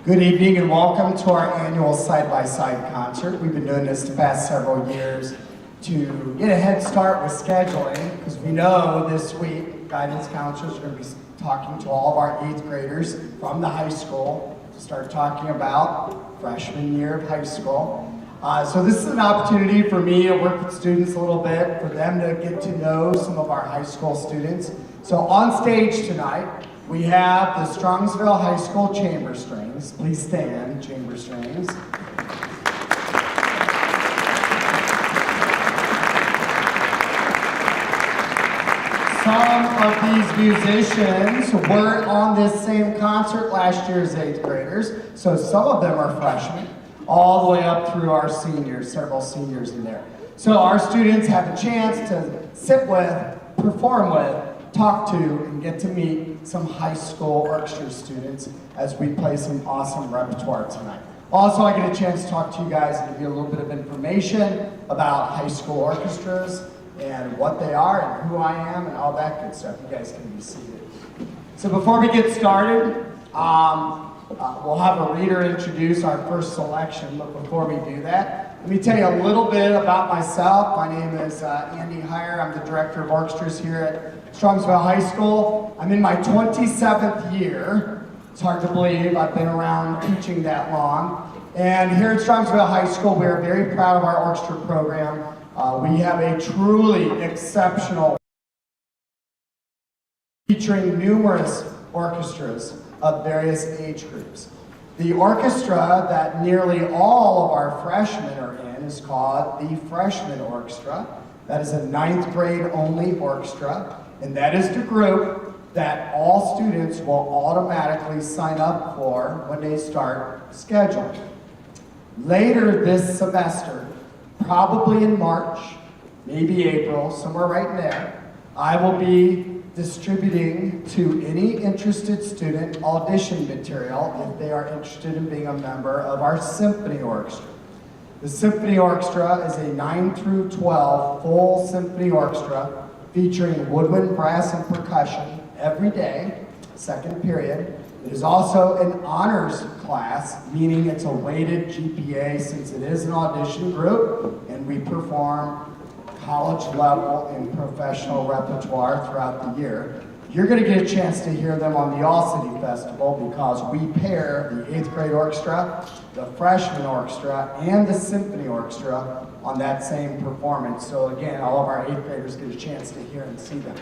Good evening and welcome to our annual side-by-side concert. We've been doing this the past several years to get a head start with scheduling, because we know this week guidance counselors are going to be talking to all of our 8th graders from the high school to start talking about freshman year of high school. So this is an opportunity for me to work with students a little bit, for them to get to know some of our high school students. So on stage tonight, we have the Strongsville High School Chamber Strings. Please stand, Chamber Strings. Some of these musicians were on this same concert last year as 8th graders, so some of them are freshmen, all the way up through our seniors, several seniors in there. So our students have a chance to sit with, perform with, talk to, and get to meet some high school orchestra students as we play some awesome repertoire tonight. Also, I get a chance to talk to you guys and give you a little bit of information about high school orchestras and what they are and who I am and all that good stuff. You guys can be seated. So before we get started, we'll have a reader introduce our first selection, but before we do that, let me tell you a little bit about myself. My name is Andy Heyer. I'm the Director of Orchestras here at Strongsville High School. I'm in my 27th year. It's hard to believe I've been around teaching that long. And here at Strongsville High School, we are very proud of our orchestra program. We have a truly exceptional featuring numerous orchestras of various age groups. The orchestra that nearly all of our freshmen are in is called the Freshman Orchestra. That is a 9th grade only orchestra, and that is the group that all students will automatically sign up for when they start scheduling. Later this semester, probably in March, maybe April, somewhere right in there, I will be distributing to any interested student audition material if they are interested in being a member of our symphony orchestra. The symphony orchestra is a 9 through 12 full symphony orchestra featuring woodwind, brass, and percussion every day, second period. It is also an honors class, meaning it's a weighted GPA since it is an audition group, and we perform college level and professional repertoire throughout the year. You're going to get a chance to hear them on the All City Festival because we pair the 8th grade orchestra, the freshman orchestra, and the symphony orchestra on that same performance. So again, all of our 8th graders get a chance to hear and see them.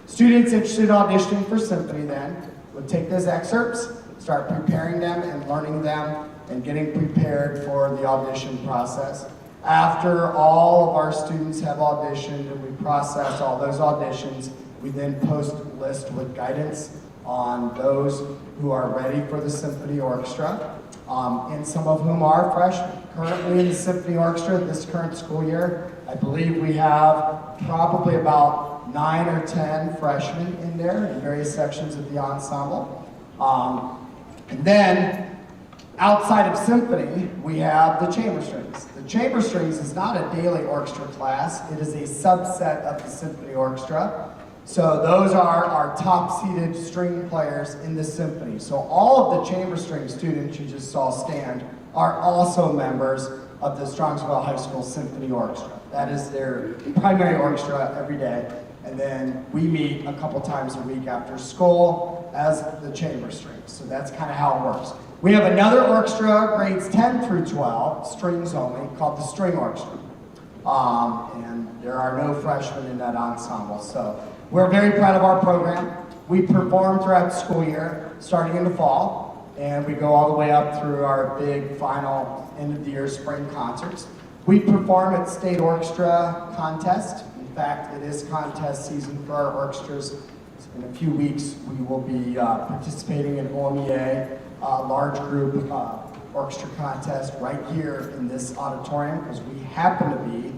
Students interested in auditioning for symphony then would take those excerpts, start preparing them and learning them and getting prepared for the audition process. After all of our students have auditioned and we process all those auditions, we then post a list with guidance on those who are ready for the symphony orchestra, and some of whom are freshmen. Currently in the symphony orchestra this current school year, I believe we have probably about 9 or 10 freshmen in there in various sections of the ensemble. And then outside of symphony, we have the chamber strings. The chamber strings is not a daily orchestra class. It is a subset of the symphony orchestra. So those are our top-seated string players in the symphony. So all of the chamber string students you just saw stand are also members of the Strongsville High School Symphony Orchestra. That is their primary orchestra every day. And then we meet a couple times a week after school as the chamber strings. So that's kind of how it works. We have another orchestra, grades 10 through 12, strings only, called the String Orchestra. And there are no freshmen in that ensemble. So we're very proud of our program. We perform throughout the school year, starting in the fall, and we go all the way up through our big final end of the year spring concerts. We perform at state orchestra contest. In fact, it is contest season for our orchestras. In a few weeks, we will be participating in OMEA, large group orchestra contest right here in this auditorium because we happen to be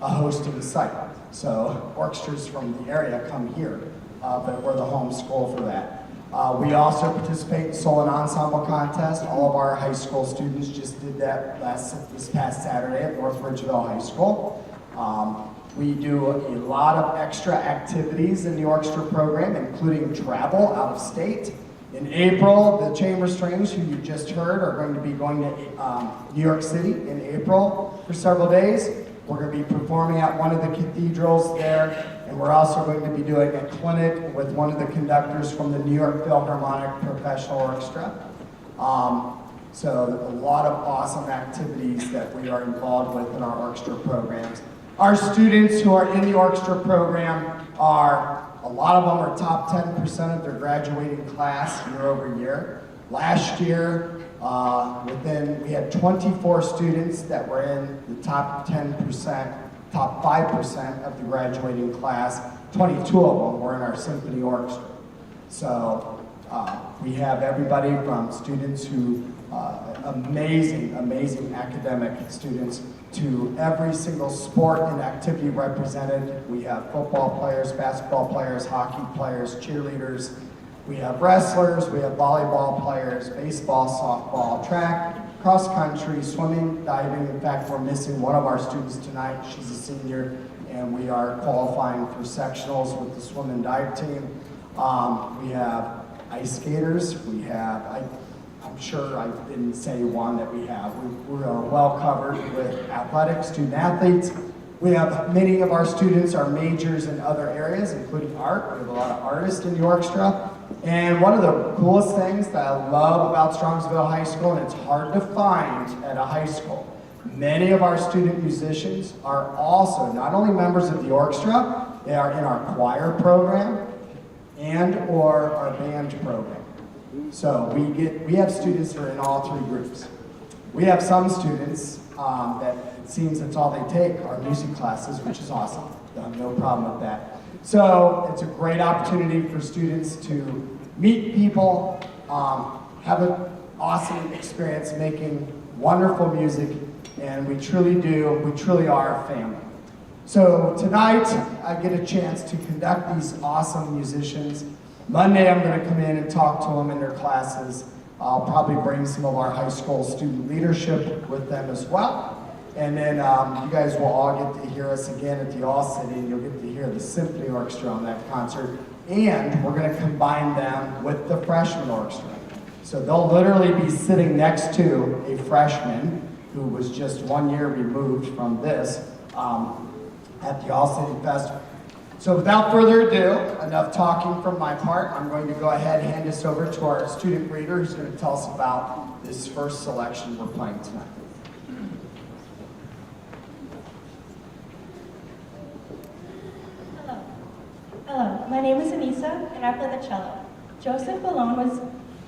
a hosting site. So orchestras from the area come here, but we're the home school for that. We also participate in solo and ensemble contest. All of our high school students just did that this past Saturday at North Ridgeville High School. We do a lot of extra activities in the orchestra program, including travel out of state. In April, the Chamber Strings, who you just heard, are going to be going to New York City in April for several days. We're going to be performing at one of the cathedrals there, and we're also going to be doing a clinic with one of the conductors from the New York Philharmonic Professional Orchestra. So a lot of awesome activities that we are involved with in our orchestra programs. Our students who are in the orchestra program a lot of them are top 10% of their graduating class year over year. Last year, we had 24 students that were in the top 10%, top 5% of the graduating class. 22 of them were in our symphony orchestra. So we have everybody from students who, amazing academic students, to every single sport and activity represented. We have football players, basketball players, hockey players, cheerleaders. We have wrestlers, we have volleyball players, baseball, softball, track, cross country, swimming, diving. In fact, we're missing one of our students tonight. She's a senior, and we are qualifying for sectionals with the swim and dive team. We have ice skaters. We have, I'm sure I didn't say one that we have. We are well covered with athletics, student athletes. We have many of our students are majors in other areas, including art. We have a lot of artists in the orchestra. And one of the coolest things that I love about Strongsville High School, and it's hard to find at a high school, many of our student musicians are also not only members of the orchestra, they are in our choir program and or our band program. So we have students who are in all three groups. We have some students that it seems that's all they take are music classes, which is awesome. No problem with that. So it's a great opportunity for students to meet people, have an awesome experience making wonderful music, and we truly are a family. So tonight, I get a chance to conduct these awesome musicians. Monday, I'm going to come in and talk to them in their classes. I'll probably bring some of our high school student leadership with them as well. And then you guys will all get to hear us again at the All City, and you'll get to hear the Symphony Orchestra on that concert. And we're going to combine them with the freshman orchestra. So they'll literally be sitting next to a freshman who was just 1 year removed from this at the All City Festival. So without further ado, enough talking from my part, I'm going to go ahead and hand this over to our student reader who's going to tell us about this first selection we're playing tonight. Hello, my name is Anissa, and I play the cello. Joseph Ballone was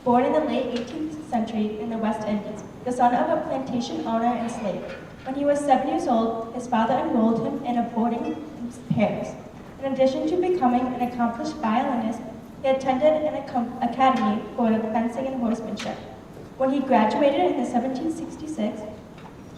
born in the late 18th century in the West Indies, the son of a plantation owner and slave. When he was 7 years old, his father enrolled him in a boarding in Paris. In addition to becoming an accomplished violinist, he attended an academy for fencing and horsemanship. When he graduated in 1766,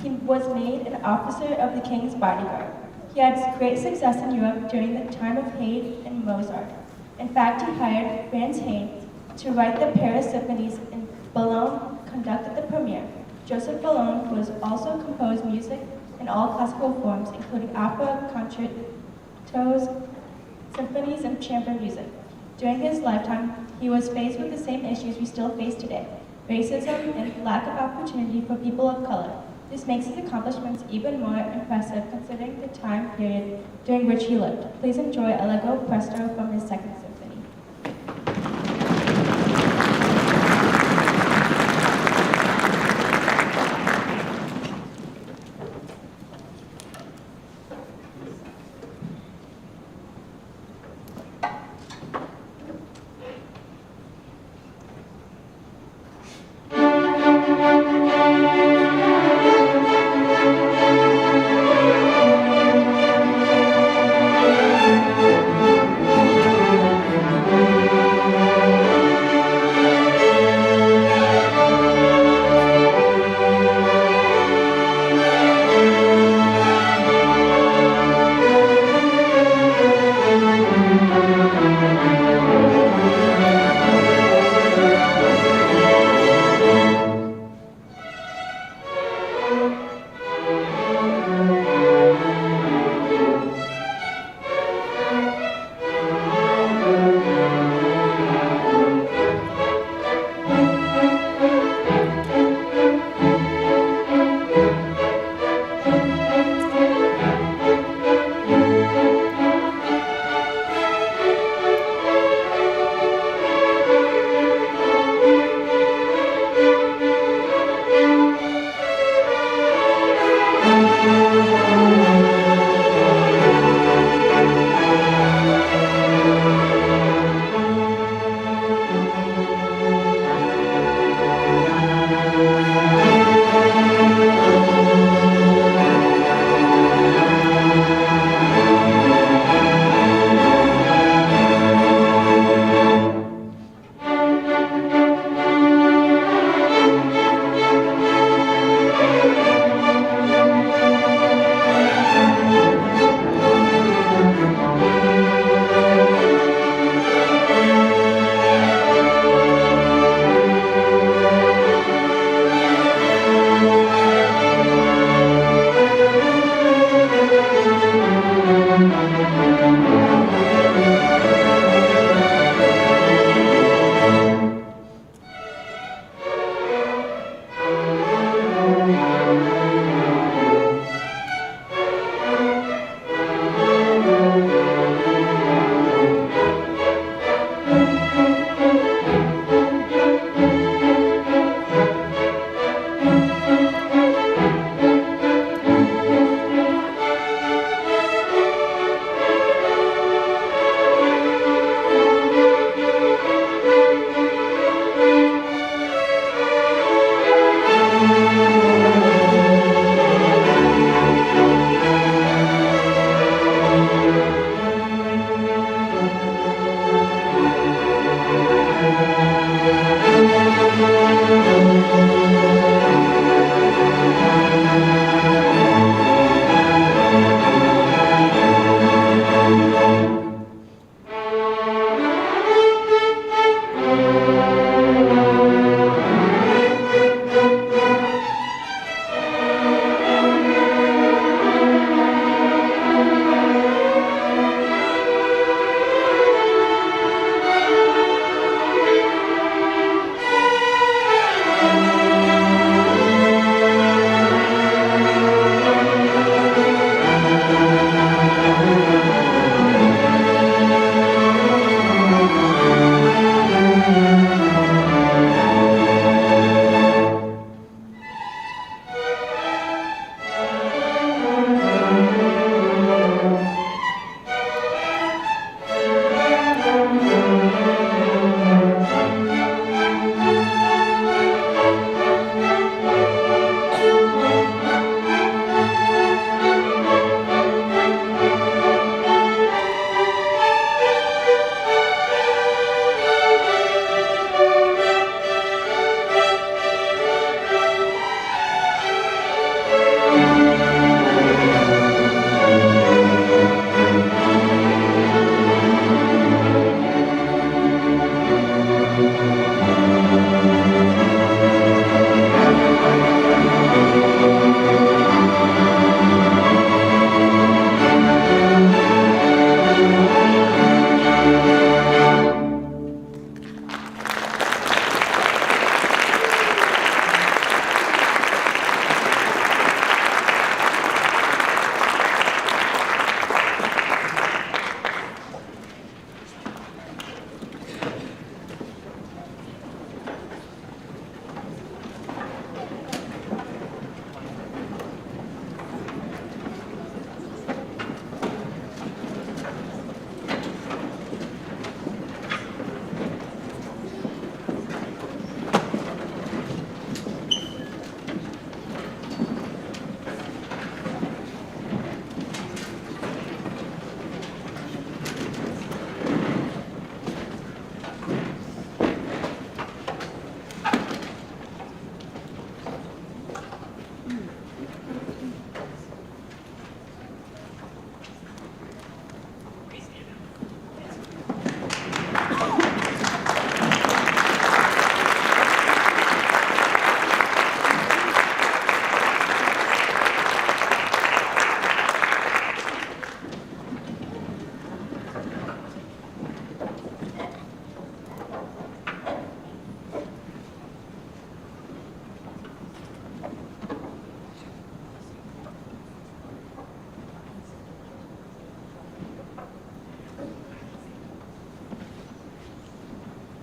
he was made an officer of the king's bodyguard. He had great success in Europe during the time of Haydn and Mozart. In fact, he hired Franz Haynes to write the Paris symphonies, and Ballone conducted the premiere. Joseph Ballone was also composed music in all classical forms, including opera, concertos, symphonies, and chamber music. During his lifetime, he was faced with the same issues we still face today: racism and lack of opportunity for people of color. This makes his accomplishments even more impressive considering the time period during which he lived. Please enjoy Allegro Presto from his second symphony.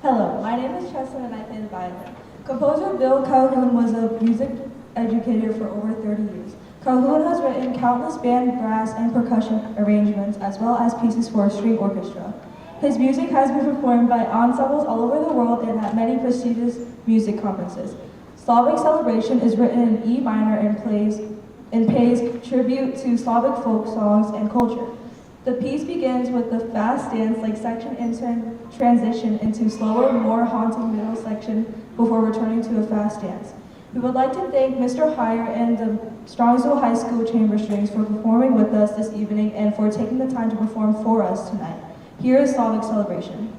Hello, my name is Tristan and I play the violin. Composer Bill Calhoun was a music educator for over 30 years. Calhoun has written countless band, brass, and percussion arrangements, as well as pieces for a string orchestra. His music has been performed by ensembles all over the world and at many prestigious music conferences. Slavic Celebration is written in E minor and pays tribute to Slavic folk songs and culture. The piece begins with the fast dance-like section and transition into slower, more haunting middle section before returning to a fast dance. We would like to thank Mr. Heyer and the Strongsville High School Chamber Strings for performing with us this evening and for taking the time to perform for us tonight. Here is Slavic Celebration.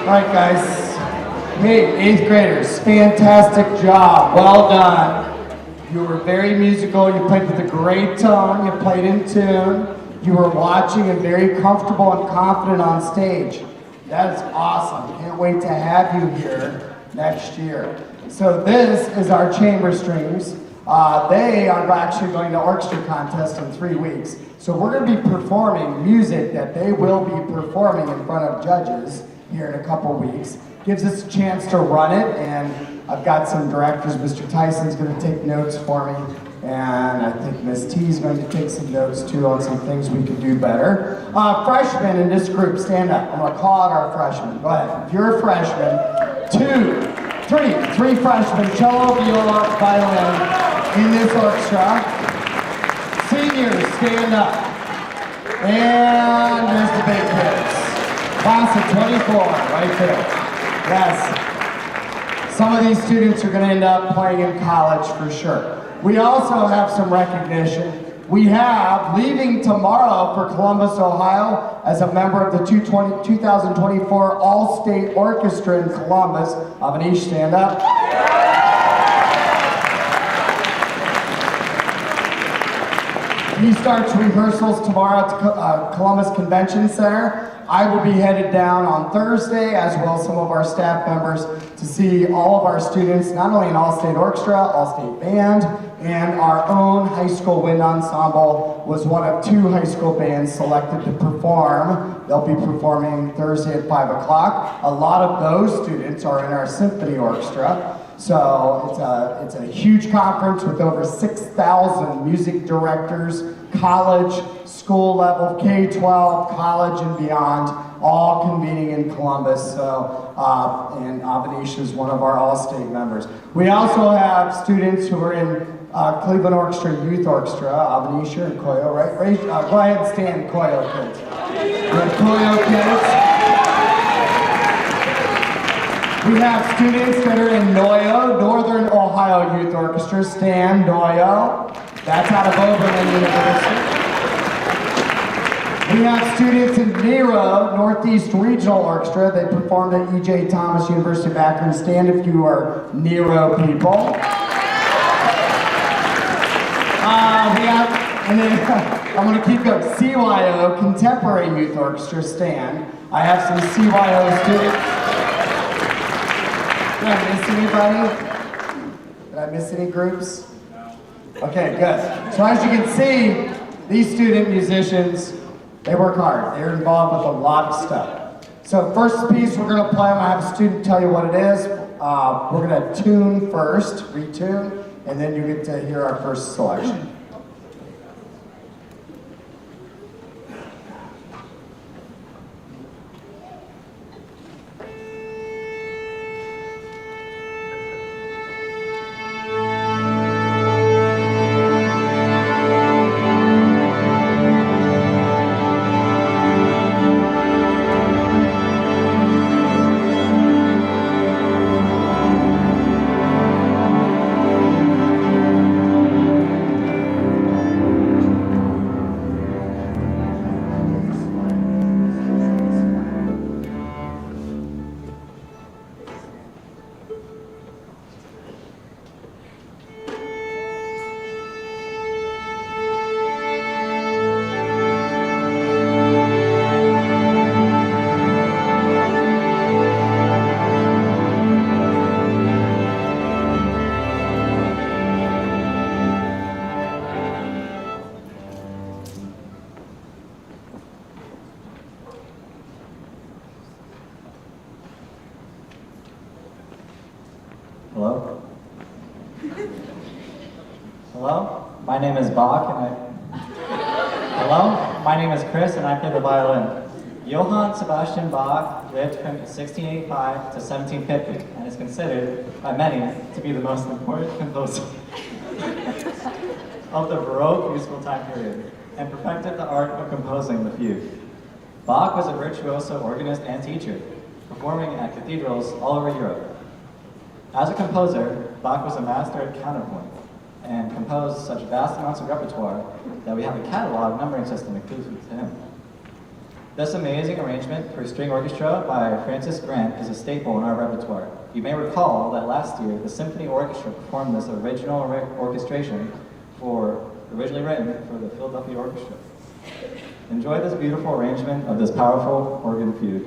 All right, guys. Hey, 8th graders, fantastic job. Well done. You were very musical. You played with a great tone. You played in tune. You were watching and very comfortable and confident on stage. That is awesome. Can't wait to have you here next year. So this is our chamber strings. They are actually going to orchestra contest in 3 weeks. So we're going to be performing music that they will be performing in front of judges here in a couple weeks. Gives us a chance to run it, and I've got some directors. Mr. Tyson's going to take notes for me, and I think Miss T is going to take some notes too on some things we can do better. Freshmen in this group, stand up. I'm going to call out our freshmen. Go ahead. If you're a freshman, 3 freshmen, cello, viola, violin in this orchestra. Seniors, stand up. And there's the big kids. Class of 24, right there. Yes. Some of these students are going to end up playing in college for sure. We also have some recognition. We have, leaving tomorrow for Columbus, Ohio, as a member of the 2024 All-State Orchestra in Columbus. Avanish, stand up. He starts rehearsals tomorrow at Columbus Convention Center. I will be headed down on Thursday, as well as some of our staff members, to see all of our students, not only in All-State Orchestra, All-State Band, and our own high school wind ensemble was one of 2 high school bands selected to perform. They'll be performing Thursday at 5 o'clock. A lot of those students are in our symphony orchestra. So it's a huge conference with over 6,000 music directors, college, school level, K-12, college and beyond, all convening in Columbus. So, and Avanish is one of our All-State members. We also have students who are in Cleveland Orchestra Youth Orchestra. Avanish and Koyo, right? Go ahead and stand, Koyo kids. We have Koyo kids. We have students that are in NOYO, Northern Ohio Youth Orchestra. Stand, NOYO. That's out of Oberlin University. We have students in NERO, Northeast Regional Orchestra. They performed at E.J. Thomas University of Akron. Stand if you are NERO people. And then I'm going to keep going. CYO, Contemporary Youth Orchestra. Stand. I have some CYO students. Did I miss anybody? Did I miss any groups? Okay, good. So as you can see, these student musicians, they work hard. They're involved with a lot of stuff. So first piece we're going to play, I'm going to have a student tell you what it is. We're going to tune first, retune, and then you get to hear our first selection. Hello? Hello? My name is Bach and Hello? My name is Chris and I play the violin. Johann Sebastian Bach lived from 1685 to 1750 and is considered by many to be the most important composer of the Baroque musical time period and perfected the art of composing the fugue. Bach was a virtuoso organist and teacher, performing at cathedrals all over Europe. As a composer, Bach was a master at counterpoint and composed such vast amounts of repertoire that we have a catalog numbering system exclusive to him. This amazing arrangement for string orchestra by Francis Grant is a staple in our repertoire. You may recall that last year the Symphony Orchestra performed this original orchestration originally written for the Philadelphia Orchestra. Enjoy this beautiful arrangement of this powerful organ fugue.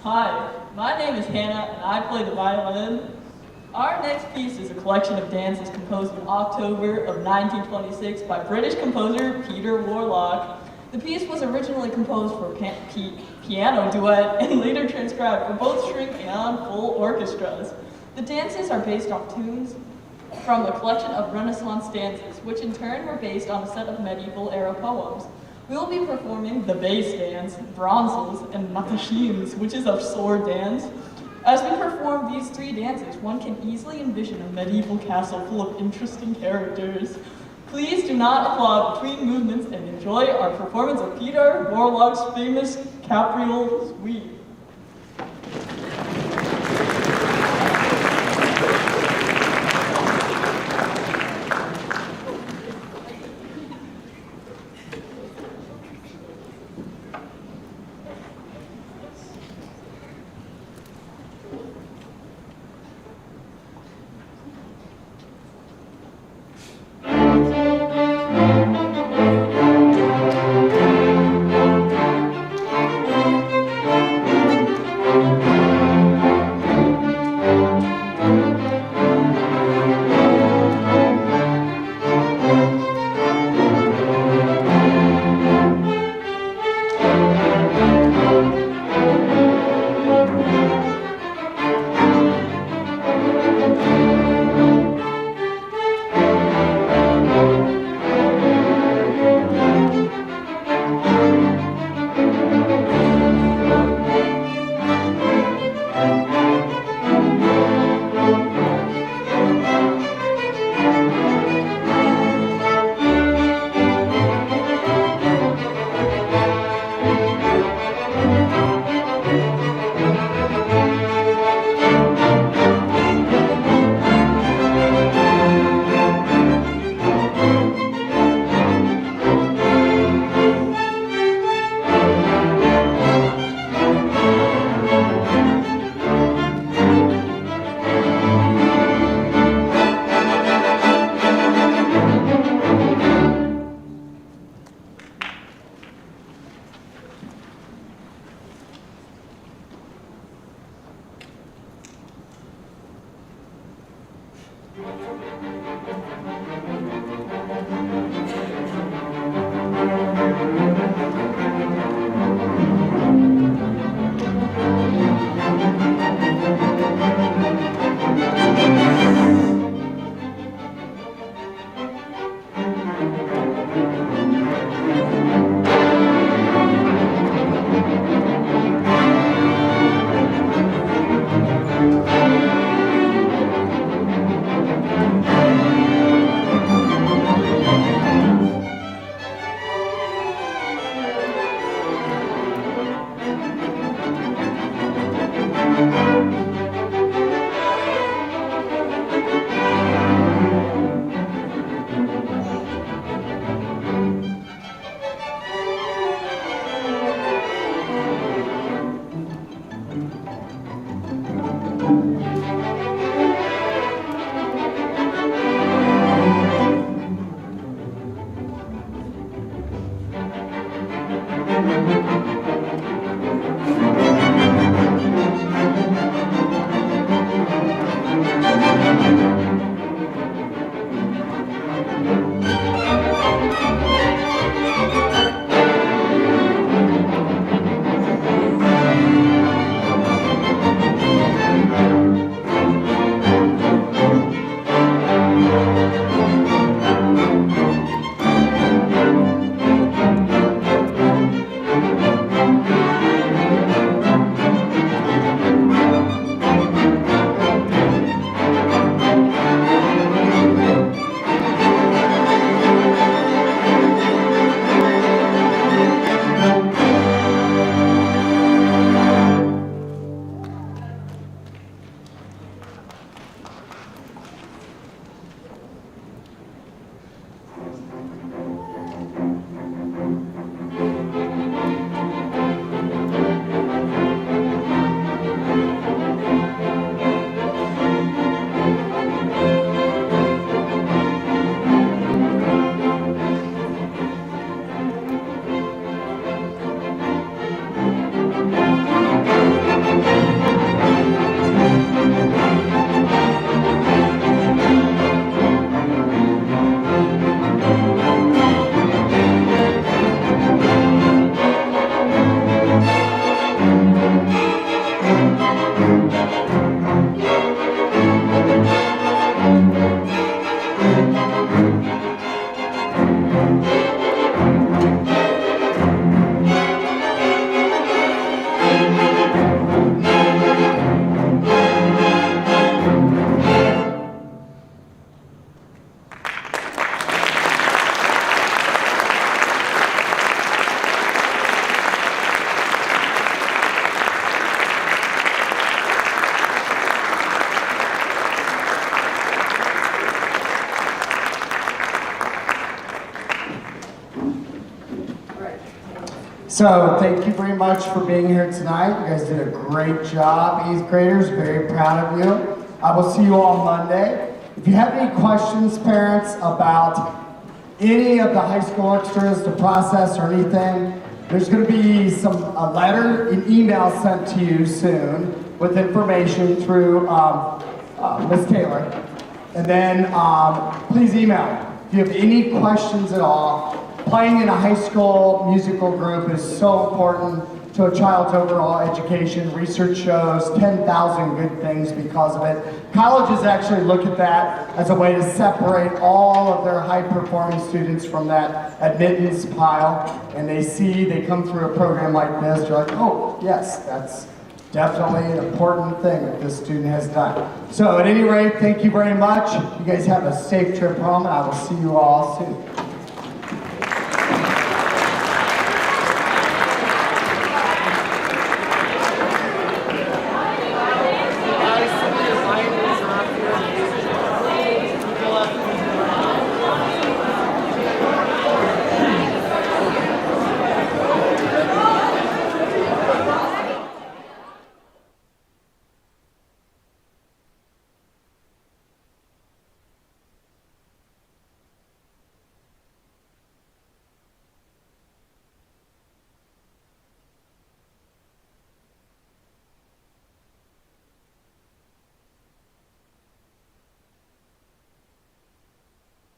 Hi, my name is Hannah and I play the violin. Our next piece is a collection of dances composed in October of 1926 by British composer Peter Warlock. The piece was originally composed for piano duet and later transcribed for both string and full orchestras. The dances are based on tunes from a collection of Renaissance dances, which in turn were based on a set of medieval era poems. We will be performing the bass dance, bronzes, and matashins, which is a sword dance. As we perform these three dances, one can easily envision a medieval castle full of interesting characters. Please do not applaud between movements and enjoy our performance of Peter Warlock's famous Capriole Suite. So thank you very much for being here tonight. You guys did a great job, 8th graders. Very proud of you. I will see you all Monday. If you have any questions, parents, about any of the high school orchestras, the process or anything, there's going to be a letter, an email sent to you soon with information through Ms. Taylor. And then please email me. If you have any questions at all, playing in a high school musical group is so important to a child's overall education. Research shows 10,000 good things because of it. Colleges actually look at that as a way to separate all of their high-performing students from that admittance pile, and they come through a program like this, they're like, oh, yes, that's definitely an important thing that this student has done. So at any rate, thank you very much. You guys have a safe trip home, and I will see you all soon.